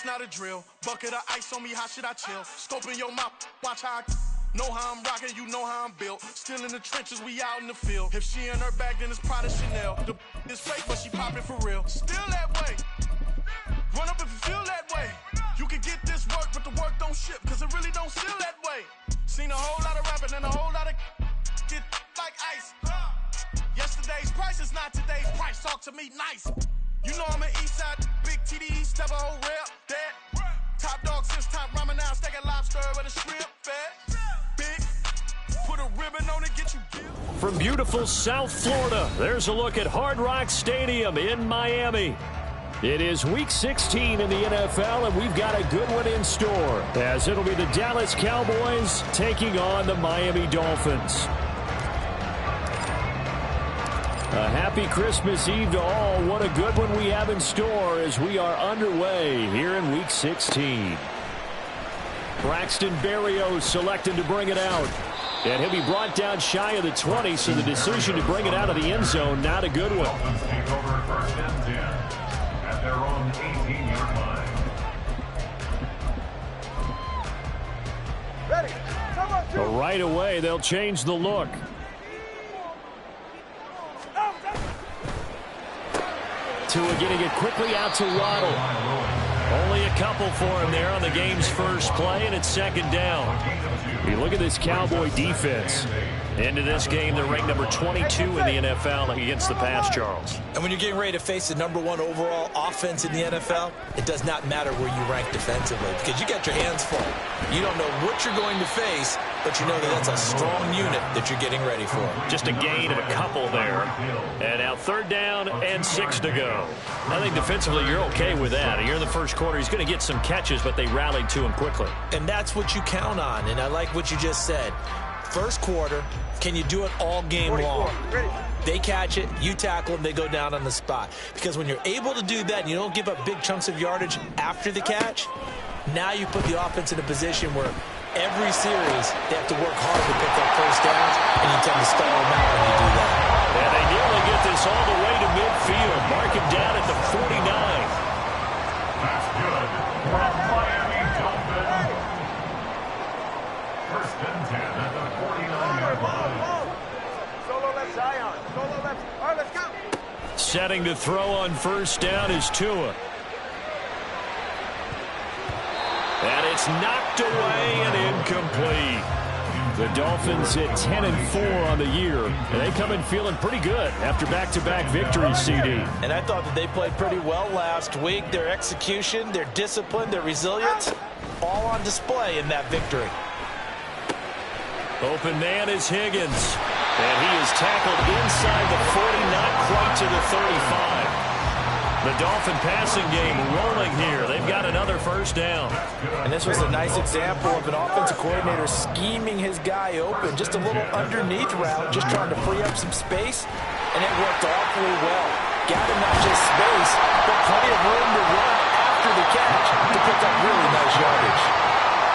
it's not a drill. Bucket of ice on me, how should I chill? Scoping your mouth, watch how I know how I'm rocking, you know how I'm built. Still in the trenches, we out in the field. If she in her bag, then it's Prada Chanel. The is fake, but she popping for real. Still that way. Run up if you feel that way. You can get this work, but the work don't ship, cause it really don't feel that way. Seen a whole lot of rapping and a whole lot of get like ice. Yesterday's price is not today's price. Talk to me nice. You know I'm an east side, big TDE, step a whole rep, that. Top dog since top ramen now, steak and lobster with a shrimp fat. Big, put a ribbon on it, get you killed. From beautiful South Florida, there's a look at Hard Rock Stadium in Miami. It is Week 16 in the NFL, and we've got a good one in store, as it'll be the Dallas Cowboys taking on the Miami Dolphins. A happy Christmas Eve to all. What a good one we have in store as we are underway here in Week 16. Braxton Berrios selected to bring it out. And he'll be brought down shy of the 20, so the decision to bring it out of the end zone, not a good one. Their own 18-yard line. Ready. But right away, they'll change the look. Tua getting it quickly out to Waddle. Only a couple for him there on the game's first play, and it's second down. You look at this Cowboy defense. Into this game, they're ranked number 22 in the NFL against the pass, Charles. And when you're getting ready to face the #1 overall offense in the NFL, it does not matter where you rank defensively because you got your hands full. You don't know what you're going to face, but you know that that's a strong unit that you're getting ready for. Just a gain of a couple there. And now third down and 6 to go. I think defensively you're okay with that. Here in the first quarter, he's going to get some catches, but they rallied to him quickly. And that's what you count on, and I like what you just said. First quarter, can you do it all game long? They catch it, you tackle them, they go down on the spot. Because when you're able to do that and you don't give up big chunks of yardage after the catch, now you put the offense in a position where every series they have to work hard to pick up first downs, and you tend to stall them out when you do that. And they nearly get this all the way to midfield. Mark him down at the 49. That's good. From Miami Dolphins. First and 10 at the 49-yard line. Solo left, Zion. Solo left. All right, let's go. Setting to throw on first down is Tua. And it's knocked away and incomplete. The Dolphins hit 10-4 on the year, and they come in feeling pretty good after back-to-back victories, CD. And I thought that they played pretty well last week. Their execution, their discipline, their resilience, all on display in that victory. Open man is Higgins, and he is tackled inside the 40, not quite to the 35. The Dolphin passing game rolling here. They've got another first down. And this was a nice example of an offensive coordinator scheming his guy open. Just a little underneath route, just trying to free up some space. And it worked awfully well. Got him not just space, but plenty of room to run after the catch to pick up really nice yardage.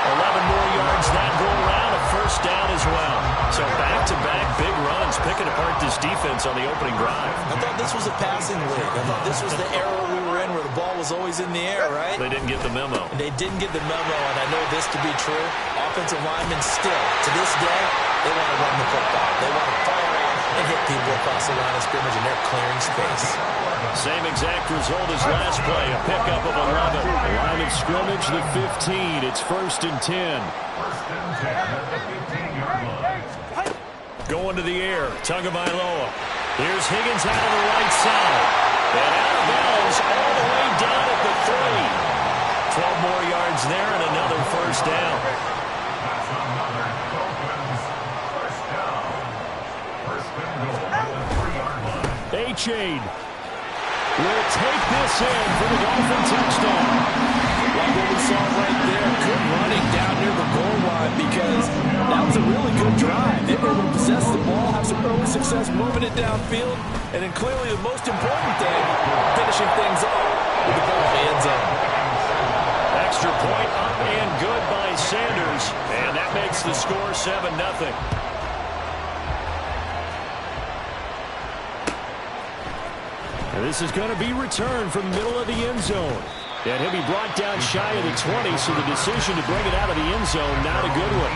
11 more yards that go around, a first down as well. So back-to-back big runs, picking apart this defense on the opening drive. I thought this was a passing league. I thought this was the era we were in where the ball was always in the air, right? They didn't get the memo. They didn't get the memo, and I know this to be true. Offensive linemen still, to this day, they want to run the football. They want to fire off and hit people across the line of scrimmage, and they're clearing space. Same exact result as last play, a pickup of 11. Line of scrimmage, the 15. It's first and 10. First and 10 at the 15-yard line. Going to the air, Tagovailoa. Here's Higgins out of the right side. And out of bounds all the way down at the 3. 12 more yards there and another first down. That's another Dolphins first down. First and goal at the 3-yard line. A-Chain will take this in for the Dolphin touchdown. Like what we saw right there, good running down near the goal line because that was a really good drive. They were able to possess the ball, have some early success moving it downfield, and then clearly the most important thing, finishing things off with the ball in the end zone. Extra point up and good by Sanders, and that makes the score 7-0. And this is going to be returned from the middle of the end zone. And he'll be brought down shy of the 20, so the decision to bring it out of the end zone, not a good one.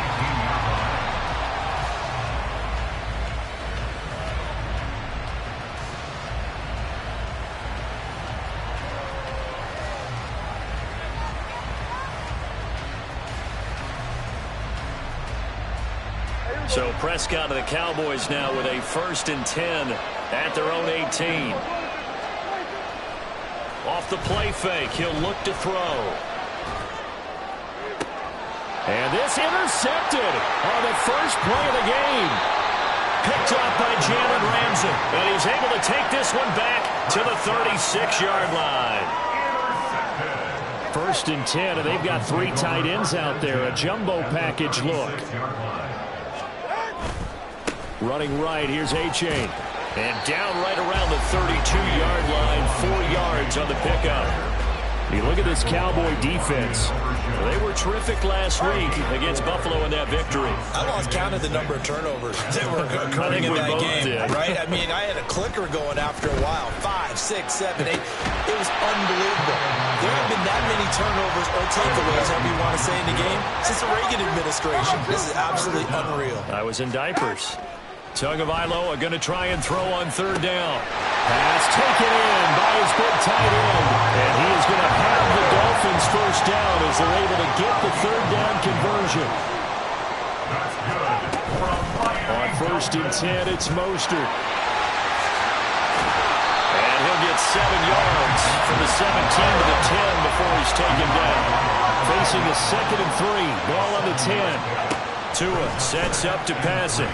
So Prescott of the Cowboys now with a 1st and 10 at their own 18. Off the play fake, he'll look to throw. And this intercepted on the first play of the game. Picked up by Jalen Ramsey. And he's able to take this one back to the 36-yard line. 1st and 10, and they've got 3 tight ends out there. A jumbo package look. Running right, here's A-Chain. And down right around the 32-yard line, 4 yards on the pickup. You look at this Cowboy defense. They were terrific last week against Buffalo in that victory. I lost count of the number of turnovers that were occurring in that game, right? I mean, I had a clicker going after a while. 5, 6, 7, 8. It was unbelievable. There have been that many turnovers or takeaways, however you want to say, in the game since the Reagan administration. This is absolutely unreal. I was in diapers. Tagovailoa going to try and throw on 3rd down. Pass taken in by his big tight end. And he is going to have the Dolphins 1st down as they're able to get the 3rd down conversion. That's good. On 1st and 10, it's Mostert. And he'll get 7 yards from the 17 to the 10 before he's taken down. Facing a 2nd and 3. Ball on the 10. Tua sets up to pass it.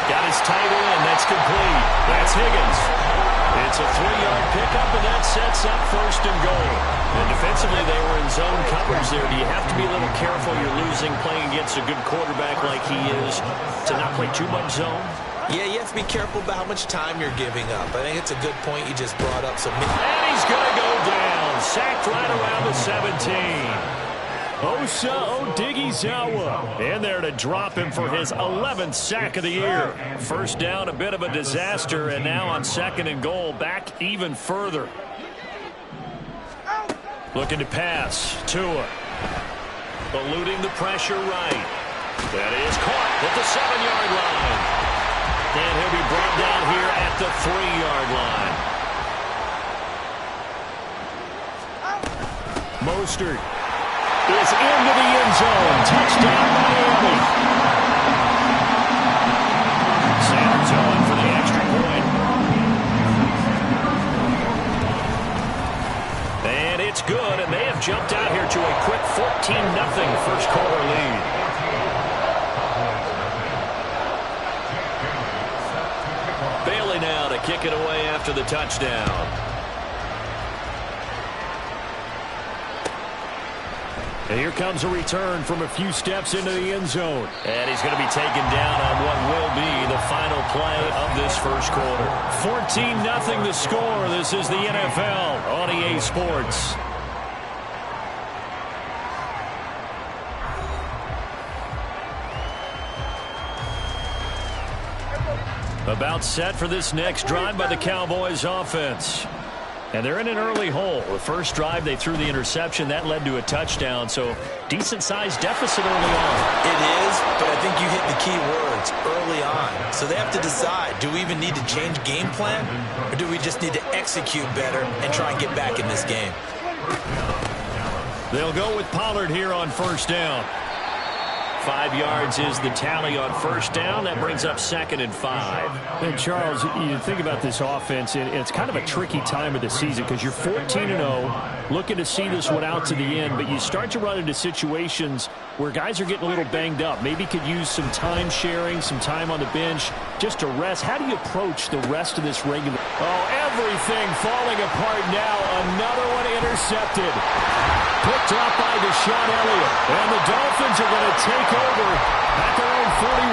Got his tight end. That's complete. That's Higgins. It's a 3-yard pickup, and that sets up 1st and goal. And defensively, they were in zone coverage there. Do you have to be a little careful? You're losing playing against a good quarterback like he is to not play too much zone? Yeah, you have to be careful about how much time you're giving up. I think it's a good point you just brought up. And he's going to go down. Sacked right around the 17. Osa Odighizuwa in there to drop him for his 11th sack of the year. 1st down, a bit of a disaster, and now on 2nd and goal, back even further. Looking to pass. Tua. Eluding the pressure right. That is caught at the 7-yard line. And he'll be brought down here at the 3-yard line. Mostert is into the end zone. Touchdown, Miami. Sanders on for the extra point. And it's good, and they have jumped out here to a quick 14-0 first quarter lead. Bailey now to kick it away after the touchdown. And here comes a return from a few steps into the end zone. And he's going to be taken down on what will be the final play of this first quarter. 14-0 the score. This is the NFL on EA Sports. About set for this next drive by the Cowboys offense. And they're in an early hole. The first drive, they threw the interception. That led to a touchdown. So decent-sized deficit early on. It is, but I think you hit the key words, early on. So they have to decide, do we even need to change game plan? Or do we just need to execute better and try and get back in this game? They'll go with Pollard here on 1st down. 5 yards is the tally on 1st down. That brings up 2nd and 5. And Charles, you think about this offense, and it's kind of a tricky time of the season because you're 14-0, looking to see this one out to the end, but you start to run into situations where guys are getting a little banged up. Maybe could use some time sharing, some time on the bench just to rest. How do you approach the rest of this regular? Oh, everything falling apart now. Another one intercepted. Picked up by Deshaun Elliott. And the Dolphins are going to take over at their own 41.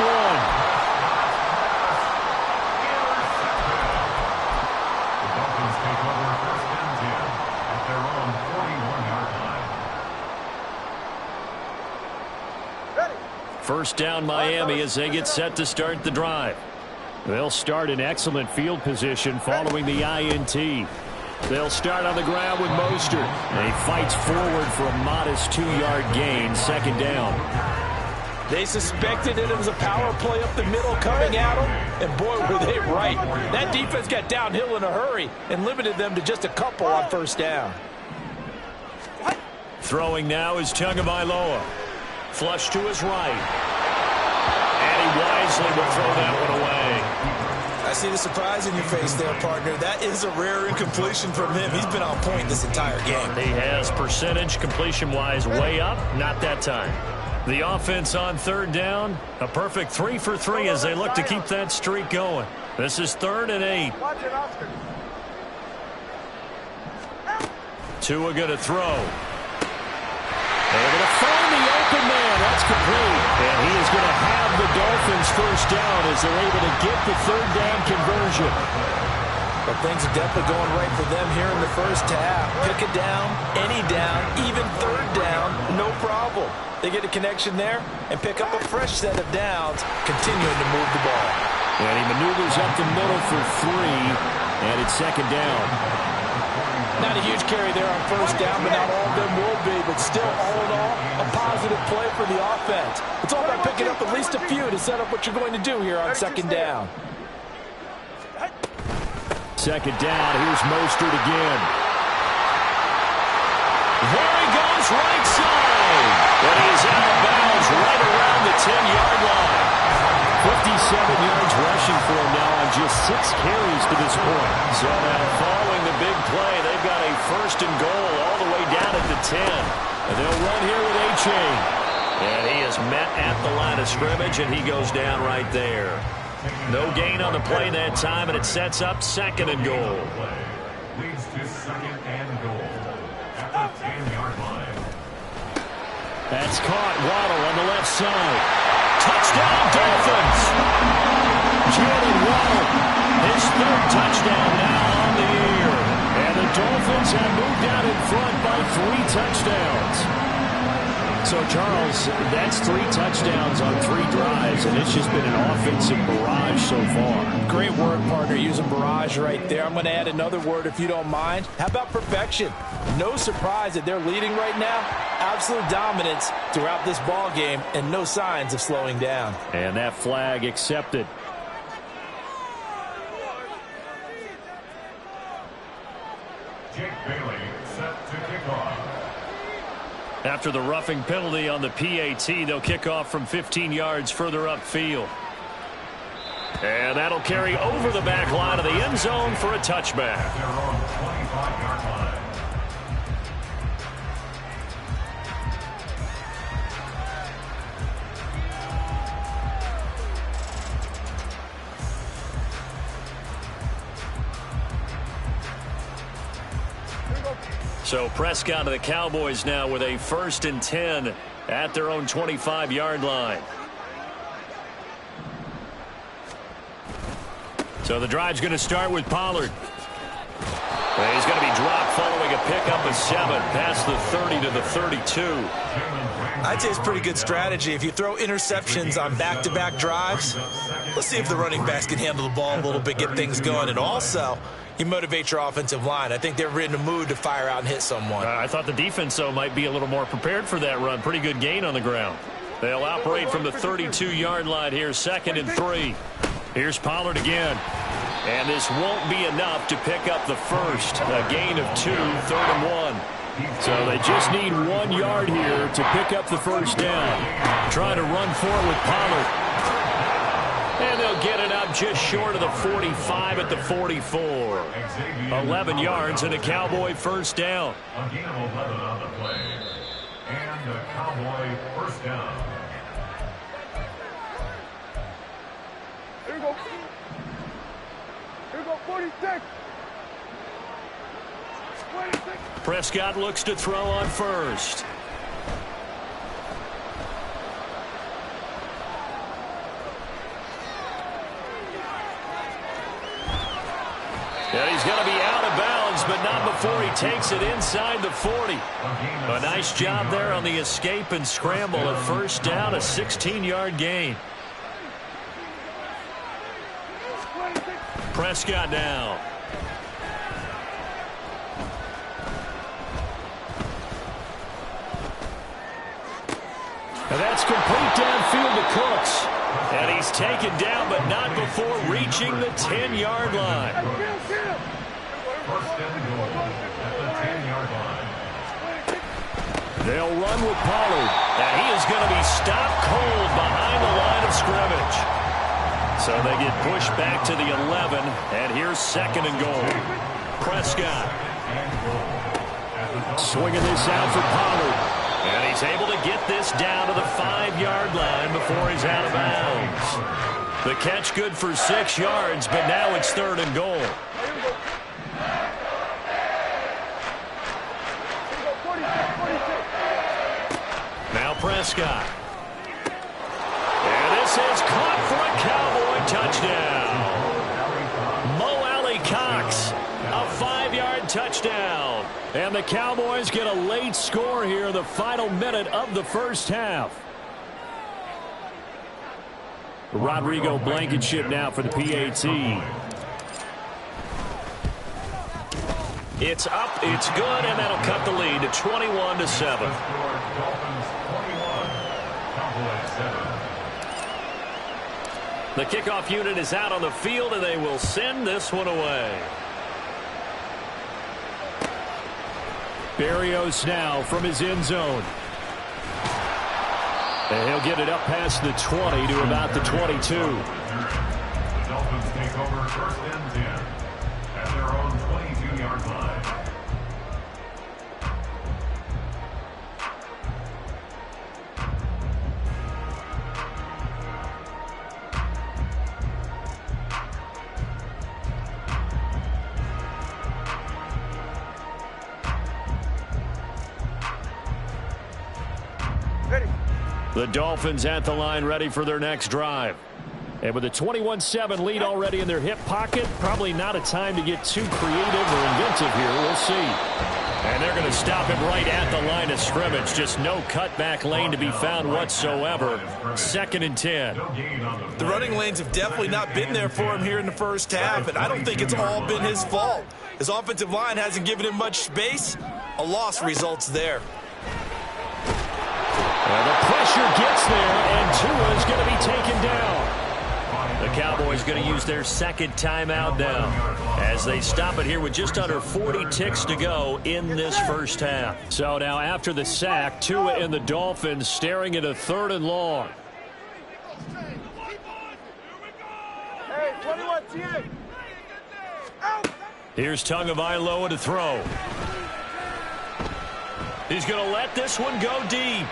The Dolphins take over 1st and 10 at their own 41-yard line. 1st down Miami as they get set to start the drive. They'll start in excellent field position following the INT. They'll start on the ground with Mostert. And he fights forward for a modest 2-yard gain, second down. They suspected that it was a power play up the middle coming at them, and boy, were they right. That defense got downhill in a hurry and limited them to just a couple on first down. Throwing now is Tagovailoa. Flush to his right. And he wisely will throw that one away. I see the surprise in your face there, partner. That is a rare incompletion from him. He's been on point this entire game. He has percentage completion-wise way up, not that time. The offense on third down, a perfect 3 for 3 as they look to keep that streak going. This is 3rd and 8. Tua going to throw. They're going to find the open man. That's complete. And he is going to have the Dolphins first down as they're able to get the third down conversion. But things are definitely going right for them here in the first half. Pick a down, any down, even third down, no problem. They get a connection there and pick up a fresh set of downs, continuing to move the ball. And he maneuvers up the middle for 3, and it's second down. Not a huge carry there on first down, but not all of them will be. But still, all in all, a positive play for the offense. It's all about picking up at least a few to set up what you're going to do here on second down. Second down, here's Mostert again. There he goes, right side. And he's out of bounds right around the 10-yard line. 57 yards rushing for him now on just 6 carries to this point. So now following the big play, they've got a 1st and goal all the way down at the 10. And they'll run here with A-Chain. And he is met at the line of scrimmage, and he goes down right there. No gain on the play that time, and it sets up 2nd and goal. Leads to 2nd and goal at the 10-yard line. That's caught. Waddle on the left side. Touchdown, Dolphins! Jalen Waddle, his 3rd touchdown now on the year. And the Dolphins have moved out in front by 3 touchdowns. So, Charles, that's 3 touchdowns on 3 drives, and it's just been an offensive barrage so far. Great work, partner, using barrage right there. I'm going to add another word if you don't mind. How about perfection? No surprise that they're leading right now. Absolute dominance throughout this ball game, and no signs of slowing down. And that flag accepted. Jake Bailey set to kick off. After the roughing penalty on the PAT, they'll kick off from 15 yards further upfield. And that'll carry over the back line of the end zone for a touchback. They're on 25-yard line. So Prescott and the Cowboys now with a 1st and 10 at their own 25-yard line. So the drive's going to start with Pollard. And he's going to be dropped following a pickup of 7 past the 30 to the 32. I'd say it's pretty good strategy. If you throw interceptions on back-to-back drives, let's see if the running backs can handle the ball a little bit, get things going. And also, you motivate your offensive line. I think they're in a mood to fire out and hit someone. I thought the defense, though, might be a little more prepared for that run. Pretty good gain on the ground. They'll operate from the 32-yard line here, 2nd and 3. Here's Pollard again. And this won't be enough to pick up the first. A gain of 2, 3rd and 1. So they just need 1 yard here to pick up the first down. Trying to run for it with Pollard. And they'll get it up just short of the 45 at the 44. 11 yards and a Cowboy first down. A gain of 11 on the play. And a Cowboy first down. Here we go. Here we go, 46. 26. Prescott looks to throw on first. And he's going to be out of bounds, but not before he takes it inside the 40. A nice job there on the escape and scramble. A first down, a 16-yard gain. Prescott now. And that's complete downfield to Cooks. And he's taken down, but not before reaching the 10-yard line. First and goal at the 10-yard line. They'll run with Pollard. And he is going to be stopped cold behind the line of scrimmage. So they get pushed back to the 11. And here's second and goal. Prescott. Swinging this out for Pollard. And he's able to get this down to the 5-yard line before he's out of bounds. The catch good for 6 yards, but now it's third and goal. Now Prescott. And this is caught for a Cowboy touchdown. Mo Alley-Cox, a 5-yard touchdown. And the Cowboys get a late score here in the final minute of the first half. Rodrigo Blankenship now for the PAT. It's up, it's good, and that'll cut the lead to 21-7. The kickoff unit is out on the field, and they will send this one away. Berrios now from his end zone. And he'll get it up past the 20 to about the 22. The Dolphins take over first and 10 at their own 22-yard line. The Dolphins at the line ready for their next drive. And with a 21-7 lead already in their hip pocket, probably not a time to get too creative or inventive here. We'll see. And they're going to stop him right at the line of scrimmage. Just no cutback lane to be found whatsoever. Second and 10. The running lanes have definitely not been there for him here in the first half, and I don't think it's all been his fault. His offensive line hasn't given him much space. A loss results there. Well, the pressure gets there, and Tua is going to be taken down. The Cowboys going to use their second timeout now as they stop it here with just under 40 ticks to go in this first half. So now after the sack, Tua and the Dolphins staring at a third and long. Hey, 21 TA. Here's Tagovailoa to throw. He's going to let this one go deep.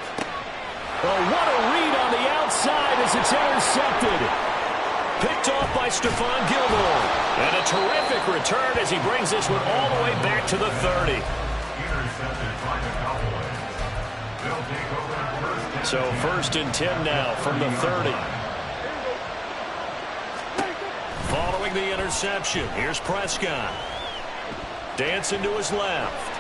Oh, what a read on the outside as it's intercepted. Picked off by Stephon Gilmore. And a terrific return as he brings this one all the way back to the 30. Intercepted by the Cowboys. They'll take over So first and 10 now from the 30. Following the interception, here's Prescott. Dancing to his left.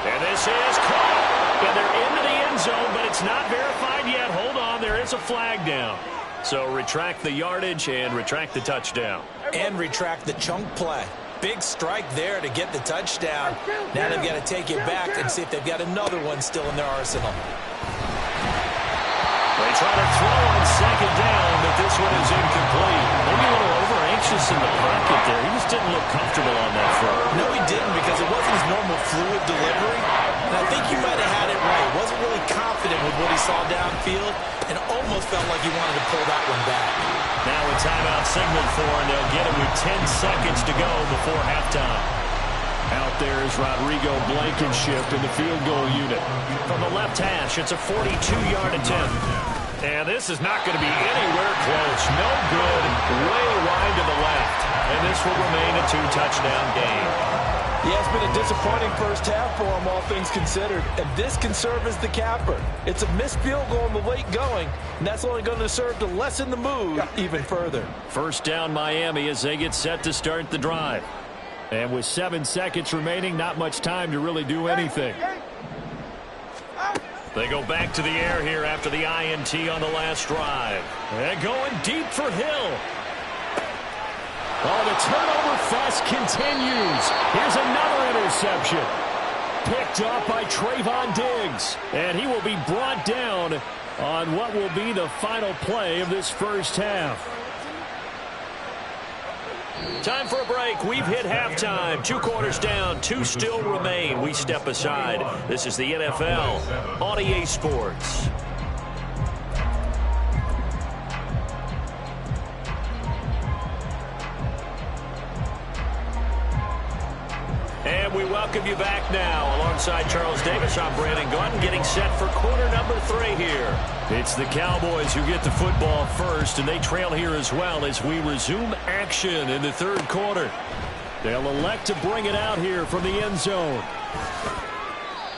And this is caught. And they're into the end zone, but it's not verified yet. Hold on, there is a flag down. So retract the yardage and retract the touchdown. And retract the chunk play. Big strike there to get the touchdown. Now they've got to take it back and see if they've got another one still in their arsenal. They try to throw on second down, but this one is incomplete. Maybe a little over-anxious in the pocket there. He just didn't look comfortable on that throw. No, he didn't, because it wasn't his normal fluid delivery. And I think you might have had it right. Wasn't really confident with what he saw downfield and almost felt like he wanted to pull that one back. Now a timeout signaled for, and they'll get it with 10 seconds to go before halftime. Out there is Rodrigo Blankenship in the field goal unit. From the left hash, it's a 42-yard attempt. And this is not going to be anywhere close. No good. Way wide to the left. And this will remain a 2-touchdown game. Yeah, it's been a disappointing first half for him, all things considered. And this can serve as the capper. It's a missed field goal in the late going, and that's only going to serve to lessen the mood even further. First down Miami as they get set to start the drive. And with 7 seconds remaining, not much time to really do anything. They go back to the air here after the INT on the last drive. And going deep for Hill. Oh, the turnover fuss continues. Here's another interception. picked up by Trayvon Diggs. And he will be brought down on what will be the final play of this first half. Time for a break. We've hit halftime. 2 quarters down. 2 still remain. We step aside. This is the NFL on EA Sports. And we welcome you back now. Alongside Charles Davis, I'm Brandon Gaudin, getting set for quarter number 3 here. It's the Cowboys who get the football first, and they trail here as well as we resume action in the 3rd quarter. They'll elect to bring it out here from the end zone.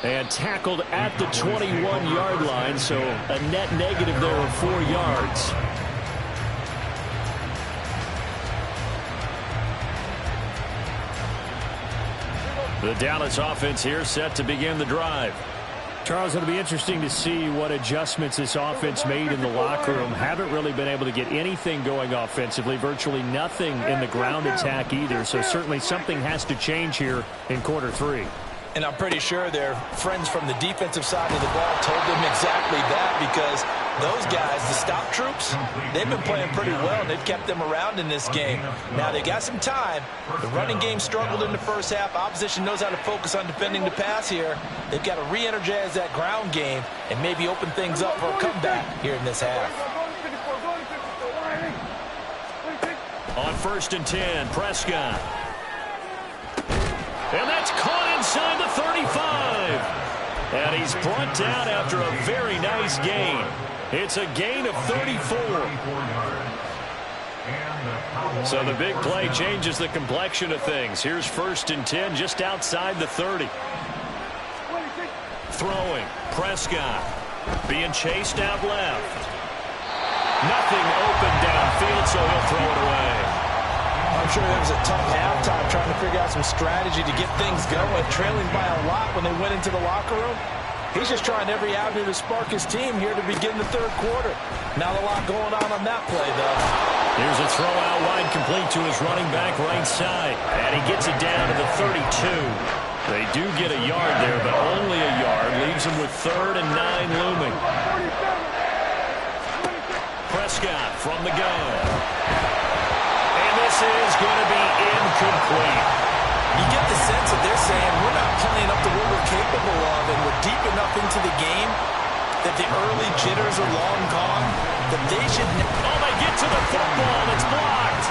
And tackled at the 21-yard line, so a net negative there of 4 yards. The Dallas offense here set to begin the drive. Charles, it'll be interesting to see what adjustments this offense made in the locker room. Haven't really been able to get anything going offensively, virtually nothing in the ground attack either. So certainly something has to change here in quarter 3. And I'm pretty sure their friends from the defensive side of the ball told them exactly that, because those guys, the stop troops, they've been playing pretty well, and they've kept them around in this game. Now, they got some time. The running game struggled in the first half. Opposition knows how to focus on defending the pass here. They've got to re-energize that ground game and maybe open things up for a comeback here in this half. On 1st and 10, Prescott. And that's caught inside the 35. And he's brought down after a very nice gain. It's a gain of 34. So the big play changes the complexion of things. Here's 1st and 10 just outside the 30. Throwing. Prescott being chased out left. Nothing open downfield, so he'll throw it away. I'm sure there was a tough halftime trying to figure out some strategy to get things going, trailing by a lot when they went into the locker room. He's just trying every avenue to spark his team here to begin the 3rd quarter. Not a lot going on that play, though. Here's a throw out wide, complete to his running back right side. And he gets it down to the 32. They do get a yard there, but only a yard. Leaves him with 3rd and 9 looming. Prescott from the gun. This is going to be incomplete. You get the sense that they're saying we're not playing up to what we're capable of, and we're deep enough into the game that the early jitters are long gone, that they should... Oh, they get to the football. It's blocked.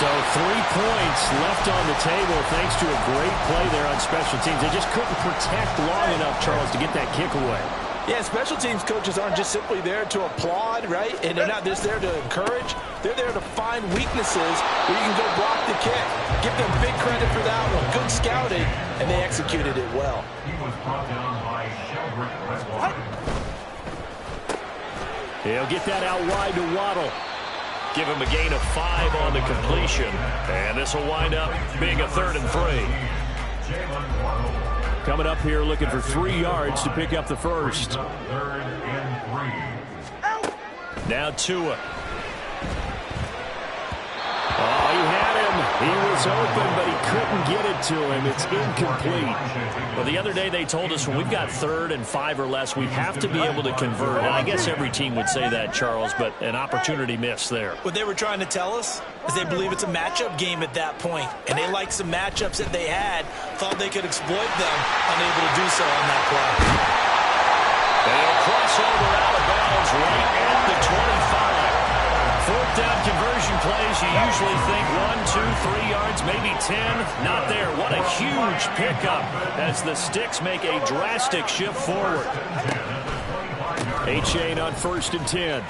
So 3 points left on the table thanks to a great play there on special teams. They just couldn't protect long enough, Charles, to get that kick away. Yeah, special teams coaches aren't just simply there to applaud, right? And they're not just there to encourage. They're there to find weaknesses where you can go block the kick. Give them big credit for that one. Good scouting, and they executed it well. He was brought down by Sheldrick Redwater. He'll get that out wide to Waddle. Give him a gain of 5 on the completion. And this will wind up being a 3rd and 3. Jalen Waddle. Coming up here looking for 3 yards to pick up the first. 3rd and 3. Now Tua. Oh, he had him. He was open, but he couldn't get it to him. It's incomplete. Well, the other day they told us when we've got 3rd and 5 or less, we have to be able to convert. And I guess every team would say that, Charles, but an opportunity missed there. What they were trying to tell us is they believe it's a matchup game at that point, and they liked some matchups that they had, thought they could exploit them, unable to do so on that play. They'll cross over out of bounds right at the 25. 4th down conversion plays, you usually think 1, 2, 3 yards, maybe 10. Not there. What a huge pickup as the Sticks make a drastic shift forward. Achane on 1st and 10.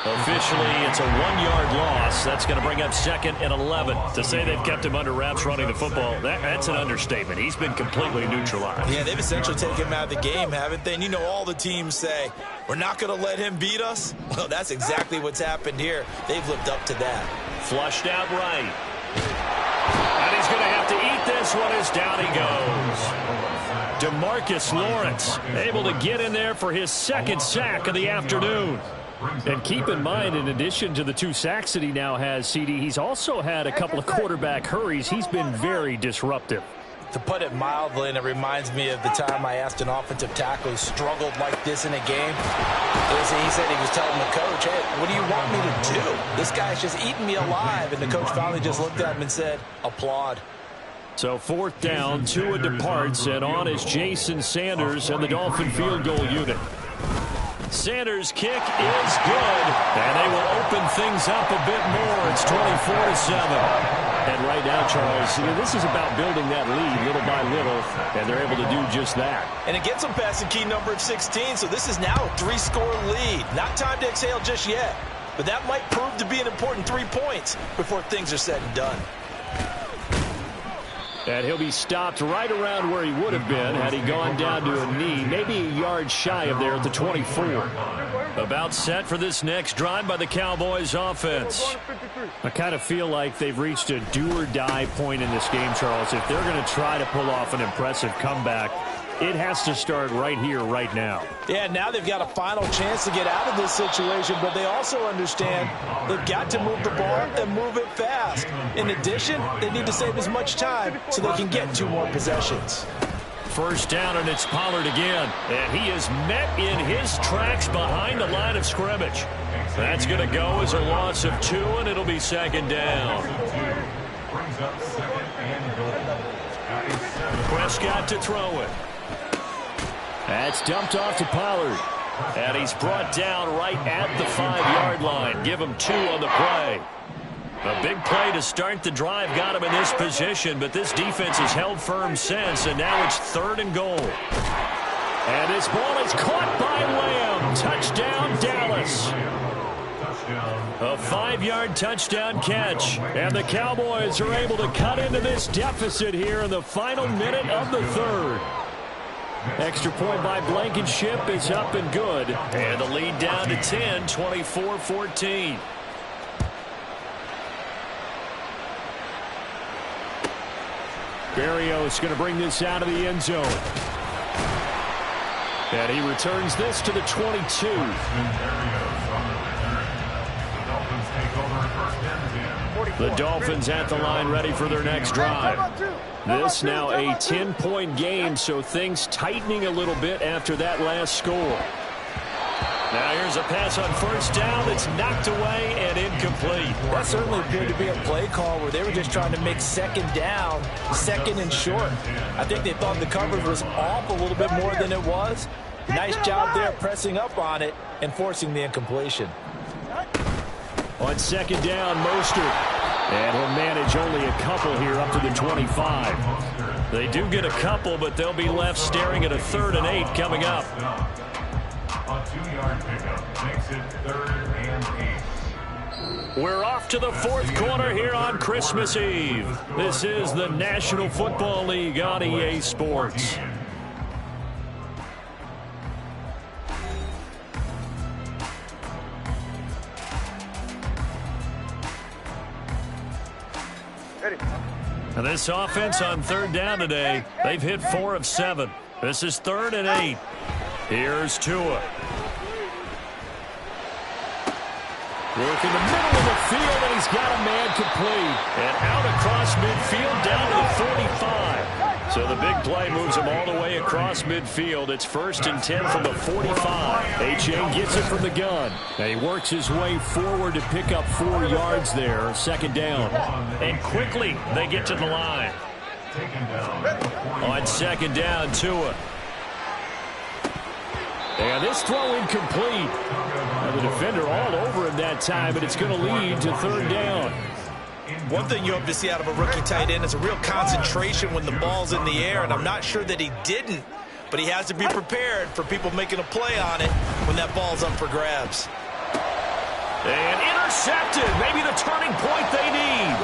Officially, it's a 1-yard loss. That's going to bring up 2nd and 11. To say they've kept him under wraps running the football, that's an understatement. He's been completely neutralized. Yeah, they've essentially taken him out of the game, haven't they? And you know all the teams say, we're not going to let him beat us. Well, that's exactly what's happened here. They've lived up to that. Flushed out right. And he's going to have to eat this one as down he goes. DeMarcus Lawrence able to get in there for his 2nd sack of the afternoon. And keep in mind, in addition to the 2 sacks that he now has, CD, he's also had a couple of quarterback hurries. He's been very disruptive. To put it mildly, and it reminds me of the time I asked an offensive tackle who struggled like this in a game. He said he was telling the coach, hey, what do you want me to do? This guy's just eating me alive. And the coach finally just looked at him and said, applaud. So 4th down, Tua departs, and on is Jason Sanders and the Dolphin field goal unit. Sanders' kick is good, and they will open things up a bit more. It's 24-7. And right now, Charles, this is about building that lead little by little, and they're able to do just that. And it gets them past the key number of 16, so this is now a 3-score lead. Not time to exhale just yet, but that might prove to be an important 3 points before things are said and done. And he'll be stopped right around where he would have been had he gone down to a knee, maybe a yard shy of there at the 24. About set for this next drive by the Cowboys offense. I kind of feel like they've reached a do-or-die point in this game, Charles. If they're going to try to pull off an impressive comeback, it has to start right here, right now. Yeah, now they've got a final chance to get out of this situation, but they also understand they've got to move the ball and move it fast. In addition, they need to save as much time so they can get 2 more possessions. First down, and it's Pollard again. And he is met in his tracks behind the line of scrimmage. That's going to go as a loss of 2, and it'll be 2nd down. Prescott to throw it. That's dumped off to Pollard. And he's brought down right at the 5-yard line. Give him 2 on the play. A big play to start the drive got him in this position, but this defense has held firm since, and now it's 3rd and goal. And this ball is caught by Lamb. Touchdown, Dallas. A 5-yard touchdown catch, and the Cowboys are able to cut into this deficit here in the final minute of the 3rd. Extra point by Blankenship is up and good, and the lead down to 10, 24-14. Berrios going to bring this out of the end zone. And he returns this to the 22. The Dolphins at the line ready for their next drive. This now a 10-point game, so things tightening a little bit after that last score. Now here's a pass on first down that's knocked away and incomplete. That certainly appeared to be a play call where they were just trying to make 2nd down, 2nd and short. I think they thought the coverage was off a little bit more than it was. Nice job there pressing up on it and forcing the incompletion. On 2nd down, Mostert. And he'll manage only a couple here up to the 25. They do get a couple, but they'll be left staring at a 3rd and 8 coming up. A 2-yard pickup makes it 3rd and 8. We're off to the 4th quarter here on Christmas Eve. This is the National Football League on EA Sports. And this offense on 3rd down today, they've hit 4 of 7. This is 3rd and 8. Here's Tua. Work in the middle of the field, and he's got a man complete. And out across midfield, down to the 45. So the big play moves him all the way across midfield. It's 1st and 10 from the 45. A-Chain gets it from the gun. And he works his way forward to pick up 4 yards there. 2nd down. And quickly, they get to the line. On 2nd down, Tua. And this throw incomplete. Now the defender all over him that time, but it's going to lead to 3rd down. One thing you hope to see out of a rookie tight end is a real concentration when the ball's in the air, and I'm not sure that he didn't, but he has to be prepared for people making a play on it when that ball's up for grabs. And intercepted, maybe the turning point they need.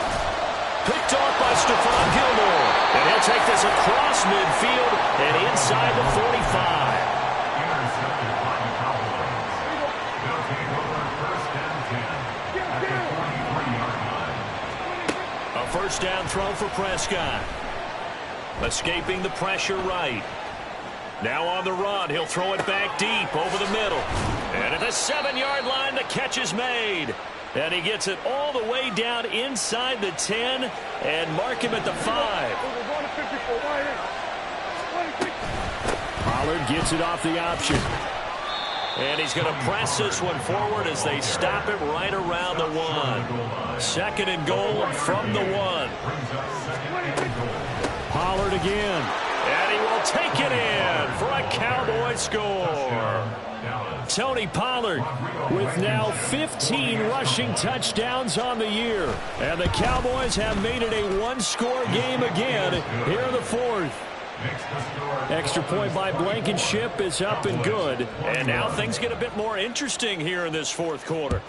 Picked off by Stephon Gilmore, and he'll take this across midfield and inside the 45. First down throw for Prescott. Escaping the pressure right. Now on the run, he'll throw it back deep over the middle. And at the 7-yard line, the catch is made. And he gets it all the way down inside the 10 and mark him at the 5. Pollard gets it off the option. And he's going to press this one forward as they stop it right around the 1. Second and goal from the 1. Pollard again. And he will take it in for a Cowboy score. Tony Pollard with now 15 rushing touchdowns on the year. And the Cowboys have made it a one-score game again here in the 4th. Extra point by Blankenship is up and good. And now things get a bit more interesting here in this 4th quarter.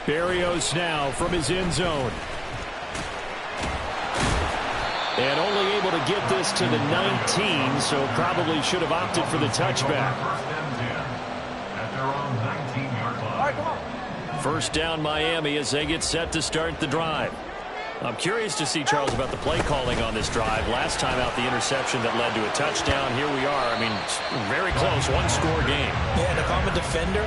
Berrios now from his end zone. And only able to get this to the 19, so probably should have opted for the touchback. First down Miami as they get set to start the drive. I'm curious to see, Charles, about the play calling on this drive. Last time out, the interception that led to a touchdown. Here we are. I mean, very close, one-score game. Yeah, and if I'm a defender,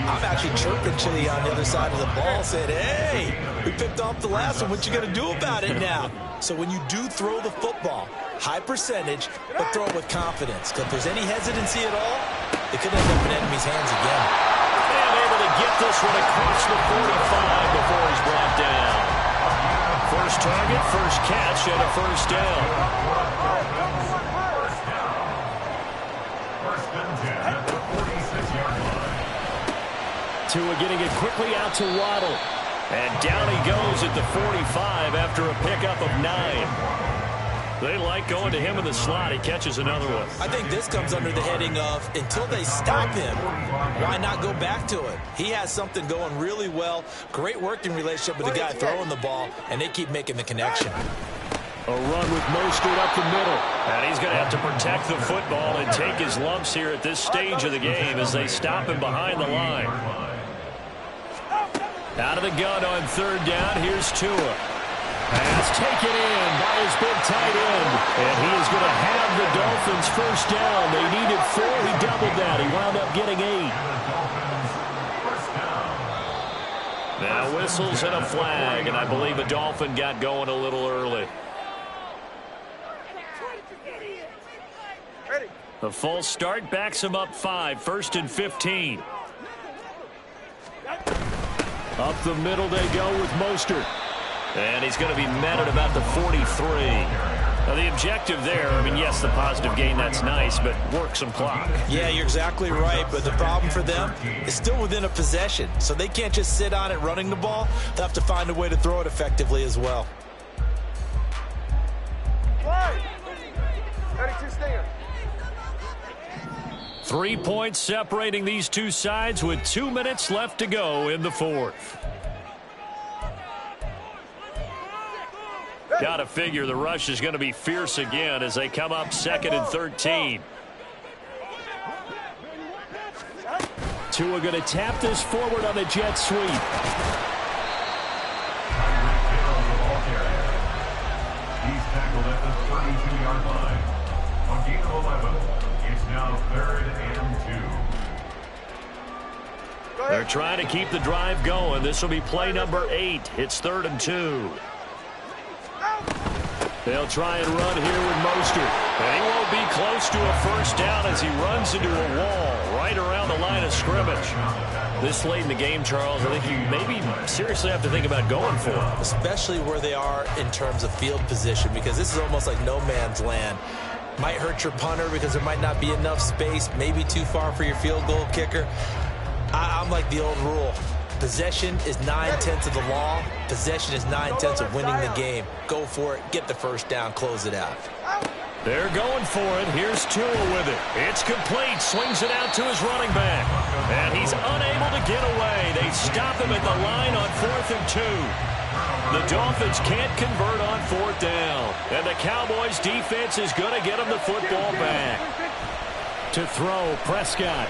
I'm actually chirping Chili on the other side of the ball, saying, hey, we picked off the last one. What you going to do about it now? So when you do throw the football, high percentage, but throw it with confidence. Because if there's any hesitancy at all, it could end up in enemy's hands again. And able to get this one across the 45 before he's brought down. First target, first catch, and a first down. Tua getting it quickly out to Waddle. And down he goes at the 45 after a pickup of 9. They like going to him in the slot. He catches another one. I think this comes under the heading of, until they stop him, why not go back to it? He has something going really well. Great working relationship with the guy throwing the ball, and they keep making the connection. A run with Mostert up the middle. And he's going to have to protect the football and take his lumps here at this stage of the game as they stop him behind the line. Out of the gun on third down, here's Tua. Pass taken in by his big tight end. And he is going to have the Dolphins first down. They needed 4. He doubled that. He wound up getting 8. Now whistles and a flag, and I believe a Dolphin got going a little early. The false start backs him up 5. First and 15. Up the middle they go with Mostert. And he's going to be met at about the 43. Now the objective there, I mean, yes, the positive gain, that's nice, but work some clock. Yeah, you're exactly right, but the problem for them is still within a possession. So they can't just sit on it running the ball. They'll have to find a way to throw it effectively as well. 32 Stinger. 3 points separating these two sides with 2 minutes left to go in the 4th. Got to figure the rush is going to be fierce again as they come up 2nd and 13. Tua going to tap this forward on the jet sweep. He's tackled at the 32-yard line. On gain of 11, it's now 3rd and 2. They're trying to keep the drive going. This will be play number 8. It's 3rd and 2. They'll try and run here with Mostert. And he won't be close to a first down as he runs into a wall right around the line of scrimmage. This late in the game, Charles, I think you maybe seriously have to think about going for it. Especially where they are in terms of field position, because this is almost like no man's land. Might hurt your punter because there might not be enough space, maybe too far for your field goal kicker. I'm like the old rule. Possession is 9/10 of the law. Possession is 9/10 of winning the game. Go for it. Get the first down. Close it out. They're going for it. Here's Tua with it. It's complete. Swings it out to his running back. And he's unable to get away. They stop him at the line on 4th and 2. The Dolphins can't convert on 4th down. And the Cowboys defense is going to get him the football back. To throw, Prescott.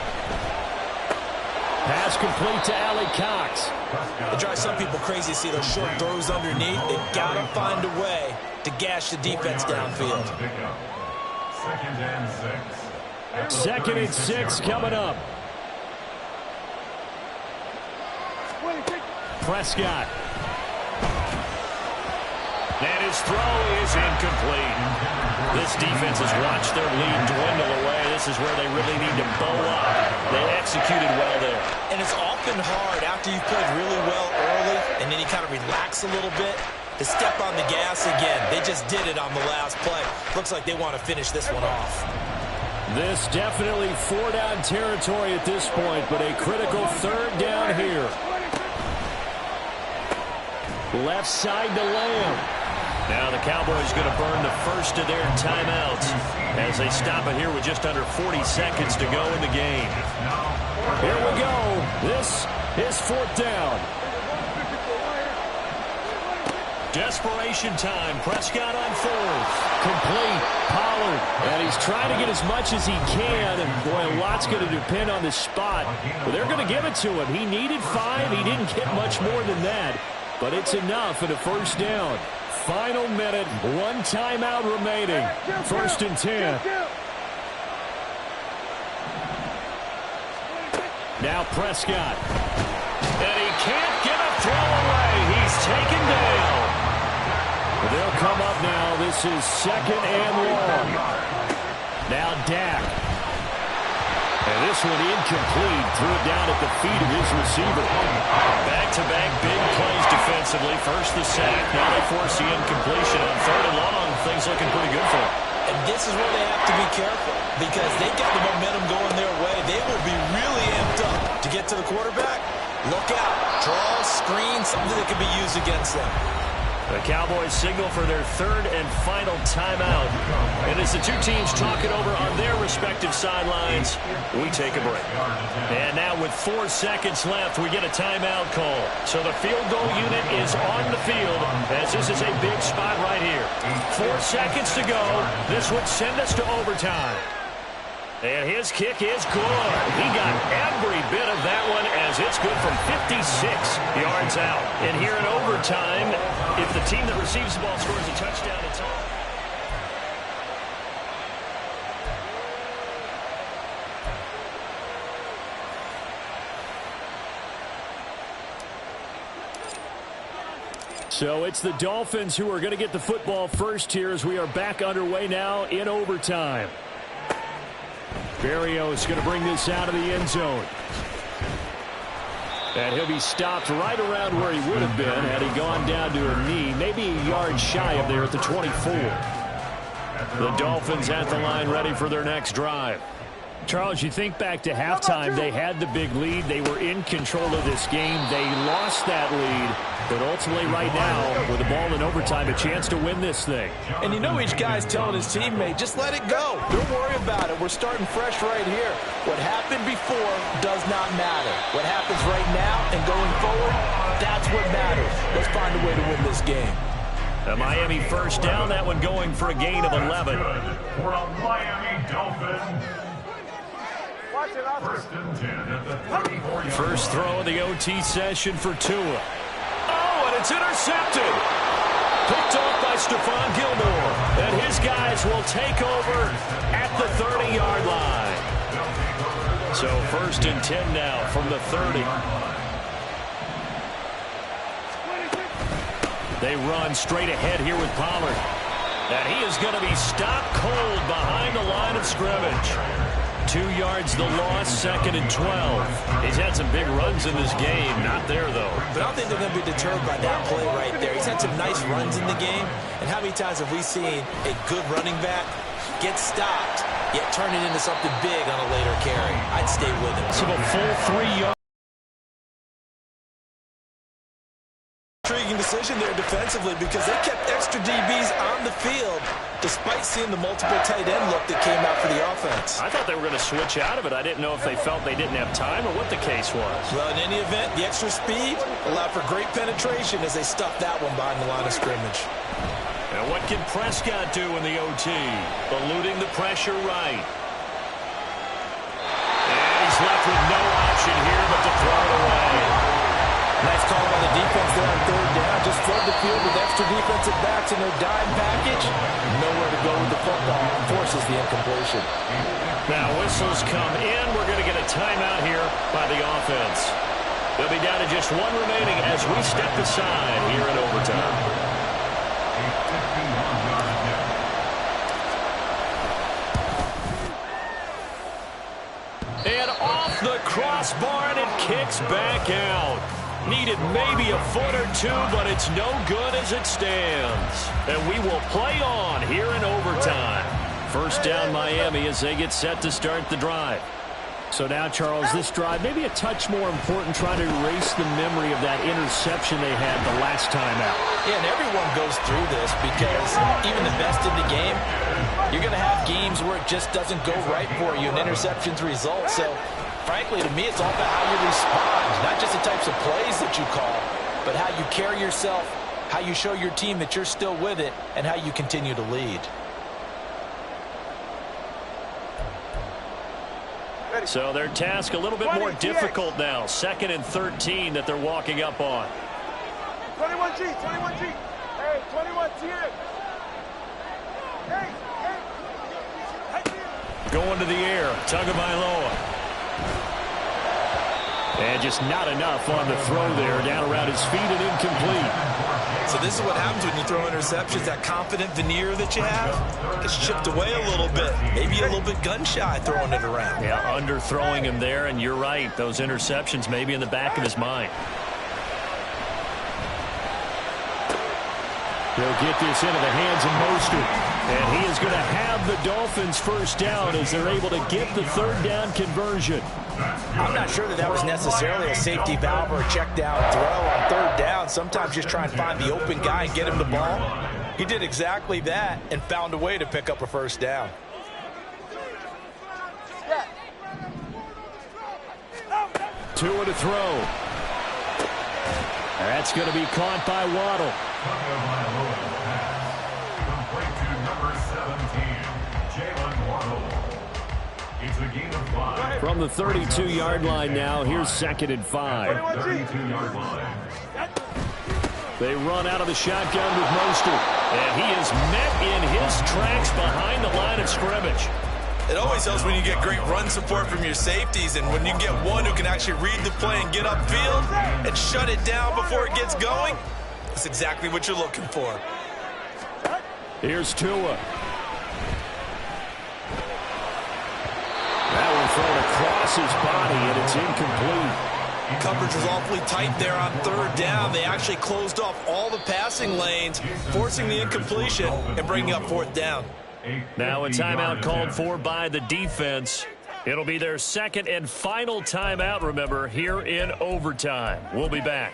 Pass complete to Allie Cox. It drives some people crazy to see those short throws underneath. They've got to find a way to gash the defense downfield. Second and 6. 2nd and 6 coming up. Prescott. And his throw is incomplete. This defense has watched their lead dwindle away. This is where they really need to bow up. They executed well there. And it's often hard after you've played really well early and then you kind of relax a little bit to step on the gas again. They just did it on the last play. Looks like they want to finish this one off. This definitely 4-down territory at this point, but a critical 3rd down here. Left side to Lamb. Now the Cowboys going to burn the first of their timeouts as they stop it here with just under 40 seconds to go in the game. Here we go. This is 4th down. Desperation time. Prescott on 4th. Complete. Pollard. And he's trying to get as much as he can. And, boy, a lot's going to depend on the spot. But they're going to give it to him. He needed 5. He didn't get much more than that. But it's enough for the 1st down. Final minute. 1 timeout remaining. 1st and 10. Now Prescott. And he can't get a throw away. He's taken down. They'll come up now. This is 2nd and long. Now Dak. And this one incomplete. Threw it down at the feet of his receiver. Back-to-back big plays defensively. First the sack. Now they force the incompletion on 3rd and long. Things looking pretty good for them. And this is where they have to be careful because they got the momentum going their way. They will be really amped up to get to the quarterback. Look out. Draw, screen, something that can be used against them. The Cowboys signal for their 3rd and final timeout. And as the two teams talk it over on their respective sidelines, we take a break. And now with 4 seconds left, we get a timeout call. So the field goal unit is on the field as this is a big spot right here. 4 seconds to go. This would send us to overtime. And his kick is good. He got every bit of that one as it's good from 56 yards out. And here in overtime, if the team that receives the ball scores a touchdown, it's on. So it's the Dolphins who are going to get the football first here as we are back underway now in overtime. Berrios going to bring this out of the end zone. And he'll be stopped right around where he would have been had he gone down to a knee, maybe a yard shy of there at the 24. The Dolphins at the line ready for their next drive. Charles, you think back to halftime, they had the big lead. They were in control of this game. They lost that lead. But ultimately right now, with the ball in overtime, a chance to win this thing. And you know each guy's telling his teammate, just let it go. Don't worry about it. We're starting fresh right here. What happened before does not matter. What happens right now and going forward, that's what matters. Let's find a way to win this game. The Miami first down, that one going for a gain of 11. For a Miami Dolphin. First and 10 at the 34-yard First throw of the OT session for Tua. Oh, and it's intercepted. Picked off by Stephon Gilmore. And his guys will take over at the 30-yard line. So first and 10 now from the 30. They run straight ahead here with Pollard. And he is going to be stopped cold behind the line of scrimmage. 2 yards the loss, 2nd and 12. He's had some big runs in this game. Not there, though. But I don't think they're going to be deterred by that play right there. He's had some nice runs in the game. And how many times have we seen a good running back get stopped, yet turn it into something big on a later carry? I'd stay with him. So a full 3 yards. Intriguing decision there defensively because they kept extra DBs on the field despite seeing the multiple tight end look that came out for the offense. I thought they were going to switch out of it. I didn't know if they felt they didn't have time or what the case was. Well, in any event, the extra speed allowed for great penetration as they stuffed that one behind the line of scrimmage. And what can Prescott do in the OT? Eluding the pressure right. And he's left with no option here but to throw it away. Nice call by the defense there on 3rd down. Just flood the field with extra to defensive backs in their dime package. Nowhere to go with the football. Forces the incompletion. Now whistles come in. We're going to get a timeout here by the offense. They'll be down to just one remaining as we step aside here in overtime. And off the crossbar, and it kicks back out. Needed maybe a foot or two, but it's no good as it stands. And we will play on here in overtime. First down Miami as they get set to start the drive. So now, Charles, this drive maybe a touch more important, trying to erase the memory of that interception they had the last time out. Yeah, and everyone goes through this because even the best in the game, you're going to have games where it just doesn't go right for you and interceptions result. So, frankly, to me, it's all about how you respond, not just the types of plays that you call, but how you carry yourself, how you show your team that you're still with it, and how you continue to lead. So their task a little bit more difficult now. 2nd and 13 that they're walking up on. 21G, 21G. Hey, 21T. Hey. Going to the air, Tagovailoa. And just not enough on the throw there, down around his feet and incomplete. So this is what happens when you throw interceptions. That confident veneer that you have gets chipped away a little bit. Maybe a little bit gun-shy throwing it around. Yeah, underthrowing him there, and you're right. Those interceptions may be in the back of his mind. He'll get this into the hands of Mostert. And he is going to have the Dolphins first down as they're able to get the third down conversion. I'm not sure that was necessarily a safety valve or a check down throw on third down. Sometimes just try and find the open guy and get him the ball. He did exactly that and found a way to pick up a first down. Tua to throw. That's going to be caught by Waddle. From the 32-yard line now, here's 2nd and 5. 32-yard line. They run out of the shotgun with Mostert. And he is met in his tracks behind the line of scrimmage. It always helps when you get great run support from your safeties, and when you get one who can actually read the play and get upfield and shut it down before it gets going, that's exactly what you're looking for. Here's Tua. That one thrown across his body, and it's incomplete. Coverage was awfully tight there on third down. They actually closed off all the passing lanes, forcing the incompletion and bringing up fourth down. Now a timeout called for by the defense. It'll be their 2nd and final timeout, remember, here in overtime. We'll be back.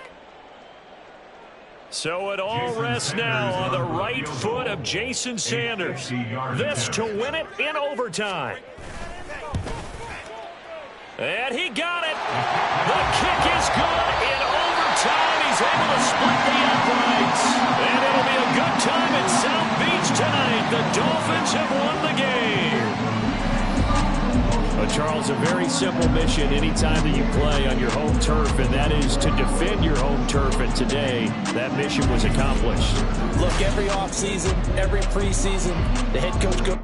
So it all rests now on the right foot of Jason Sanders. This to win it in overtime. And he got it. The kick is good in overtime. He's able to split the uprights. And it'll be a good time in South Beach tonight. The Dolphins have won the game. Charles, a very simple mission anytime that you play on your home turf, and that is to defend your home turf. And today, that mission was accomplished. Look, every offseason, every preseason, the head coach goes